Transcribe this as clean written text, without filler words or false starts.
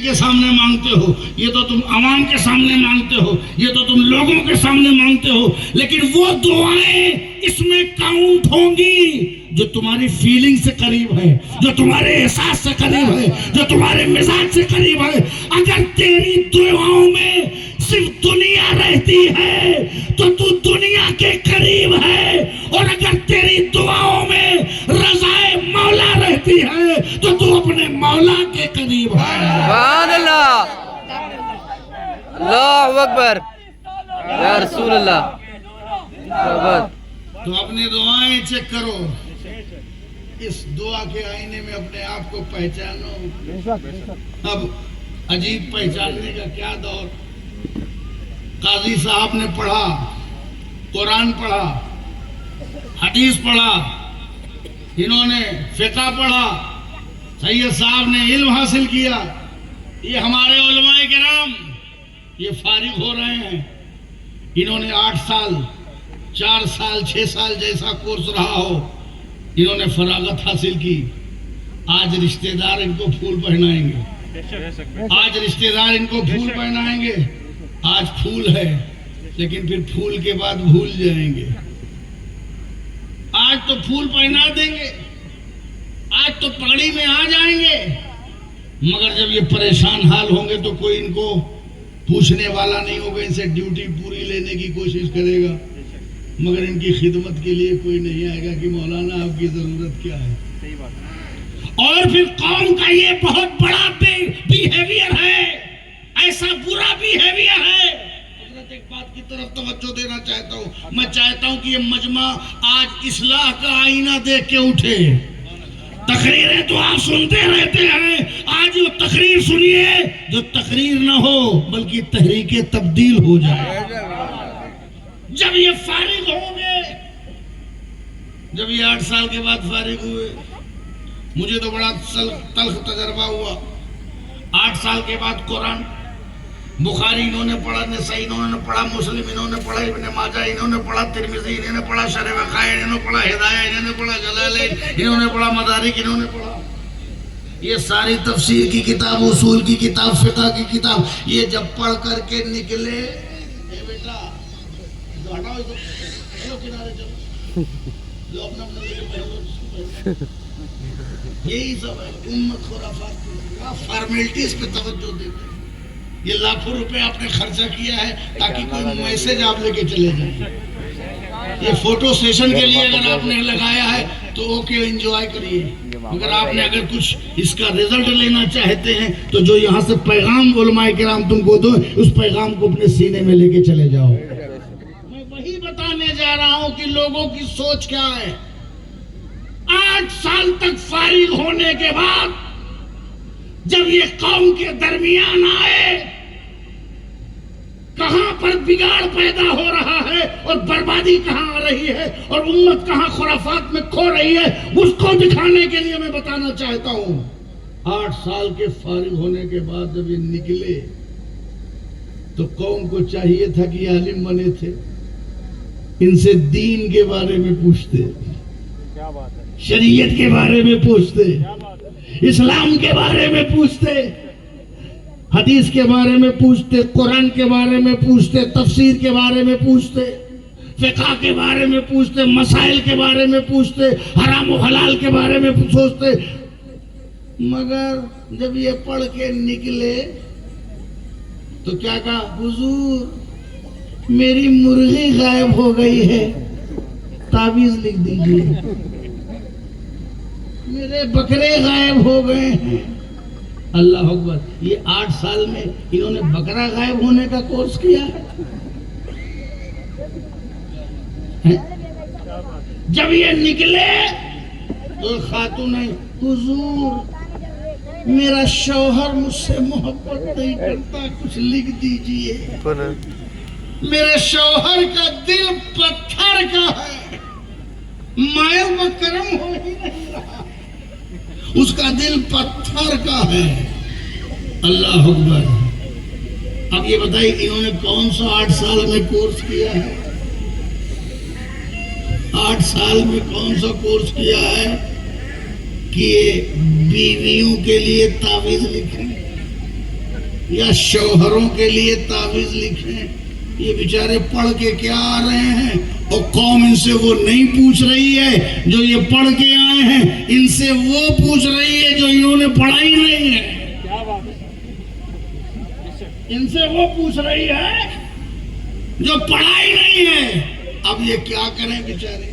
کے سامنے مانگتے ہو، یہ تو تم عوام کے سامنے مانگتے ہو، یہ تو تم لوگوں کے سامنے مانگتے ہو، لیکن وہ دعائیں اس میں کاؤنٹ ہوں گی جو تمہاری فیلنگ سے قریب ہے، جو تمہارے احساس سے قریب ہے، جو تمہارے مزاج سے قریب ہے۔ اگر تیری دعاؤں میں صرف دنیا رہتی ہے تو تو دنیا کے قریب ہے، اور اگر تیری دعاؤں میں رضائے مولا رہتی ہے تو تو اپنے مولا کے قریب ہے۔ سبحان اللہ، اللہ اکبر، یا رسول اللہ۔ تو اپنی دعائیں چیک کرو، اس دعا کے آئینے میں اپنے آپ کو پہچانو۔ اب عجیب پہچاننے کا کیا دور۔ قاضی صاحب نے پڑھا، قرآن پڑھا، حدیث پڑھا، انہوں نے فقہ پڑھا، سید صاحب نے علم حاصل کیا، یہ ہمارے علماء کرام یہ فارغ ہو رہے ہیں، انہوں نے 8 سال 4 سال 6 سال جیسا کورس رہا ہو، انہوں نے فراغت حاصل کی۔ آج رشتہ دار ان کو پھول پہنائیں گے، آج رشتہ دار ان کو پھول پہنائیں گے۔ آج پھول ہے لیکن پھر پھول کے بعد بھول جائیں گے۔ آج تو پھول پہنا دیں گے، آج تو پگڑی میں آ جائیں گے، مگر جب یہ پریشان حال ہوں گے تو کوئی ان کو پوچھنے والا نہیں ہوگا، ان سے ڈیوٹی پوری لینے کی کوشش کرے گا، مگر ان کی خدمت کے لیے کوئی نہیں آئے گا کہ مولانا آپ کی ضرورت کیا ہے۔ اور پھر قوم کا یہ بہت بڑا بیہیویئر ہے، ایسا برا بیہیویئر ہے۔ حضرت ایک بات کی طرف توجہ دینا چاہتا ہوں، میں چاہتا ہوں کہ یہ مجمع آج اصلاح کا آئینہ دیکھ کے اٹھے۔ تقریریں تو آپ سنتے رہتے ہیں، آج وہ تقریر سنیے جو تقریر نہ ہو بلکہ تحریک تبدیل ہو جائے۔ جب یہ فارغ ہوں گے، جب یہ 8 سال کے بعد فارغ ہوئے، مجھے تو بڑا تلخ تجربہ ہوا۔ 8 سال کے بعد قرآن بخاری انہوں نے پڑھا، نسائی انہوں نے پڑھا، مسلم انہوں نے پڑھا، ابن ماجہ انہوں نے پڑھا، ترمذی انہوں نے پڑھا، شرح وقائع انہوں نے پڑھا، ہدایہ انہوں نے پڑھا، جلالین انہوں نے پڑھا، مدارک انہوں نے پڑھا۔ یہ ساری تفسیر کی کتاب، اصول کی کتاب، فقہ کی کتاب، یہ جب پڑھ کر کے نکلے، اے بیٹا ہٹاؤ چلو کنارے چلو، جو اپنا اپنا لے کے پہلو، یہی سب ہے امت خرافات کا فارمیلٹیز پہ توجہ دیتے ہیں۔ یہ لاکھوں روپے آپ نے خرچہ کیا ہے تاکہ کوئی میسج آپ لے کے چلے جائیں۔ یہ فوٹو سیشن کے لیے اگر آپ نے لگایا ہے تو اوکے، انجوائے کریے، مگر آپ نے اگر کچھ اس کا رزلٹ لینا چاہتے ہیں تو جو یہاں سے پیغام علماء کرام تم کو دو، اس پیغام کو اپنے سینے میں لے کے چلے جاؤ۔ میں وہی بتانے جا رہا ہوں کہ لوگوں کی سوچ کیا ہے۔ 8 سال تک فارغ ہونے کے بعد جب یہ قوم کے درمیان آئے، کہاں پر بگاڑ پیدا ہو رہا ہے اور بربادی کہاں آ رہی ہے اور امت کہاں خرافات میں کھو رہی ہے، اس کو دکھانے کے لیے میں بتانا چاہتا ہوں۔ 8 سال کے فارغ ہونے کے بعد جب یہ نکلے تو قوم کو چاہیے تھا کہ یہ عالم بنے تھے، ان سے دین کے بارے میں پوچھتے، شریعت کے بارے میں پوچھتے، اسلام کے بارے میں پوچھتے، حدیث کے بارے میں پوچھتے، قرآن کے بارے میں پوچھتے، تفسیر کے بارے میں پوچھتے، فقہ کے بارے میں پوچھتے، مسائل کے بارے میں پوچھتے، حرام و حلال کے بارے میں سوچتے، مگر جب یہ پڑھ کے نکلے تو کیا کہا؟ حضور میری مرغی غائب ہو گئی ہے، تعویذ لکھ دیجیے، میرے بکرے غائب ہو گئے ہیں۔ اللہ اکبر! یہ 8 سال میں انہوں نے بکرا غائب ہونے کا کورس کیا ہے۔ جب یہ نکلے تو خاتون ہے، حضور میرا شوہر مجھ سے محبت نہیں کرتا، کچھ لکھ دیجئے۔ میرے شوہر کا دل پتھر کا ہے، مائل مکرم ہو ہی نہیں رہا، اس کا دل پتھر کا ہے۔ اللہ اکبر! اب یہ بتائیے انہوں نے کون سا 8 سال میں کورس کیا ہے؟ 8 سال میں کون سا کورس کیا ہے کہ بیویوں کے لیے تعویذ لکھیں؟ یا شوہروں کے لیے تعویذ لکھیں. یہ بیچارے پڑھ کے کیا آ رہے ہیں اور قوم ان سے وہ نہیں پوچھ رہی ہے جو یہ پڑھ کے آئے ہیں, ان سے وہ پوچھ رہی ہے جو انہوں نے پڑھا ہی نہیں ہے. ان سے وہ پوچھ رہی ہے جو پڑھا ہی نہیں ہے. اب یہ کیا کریں بیچارے.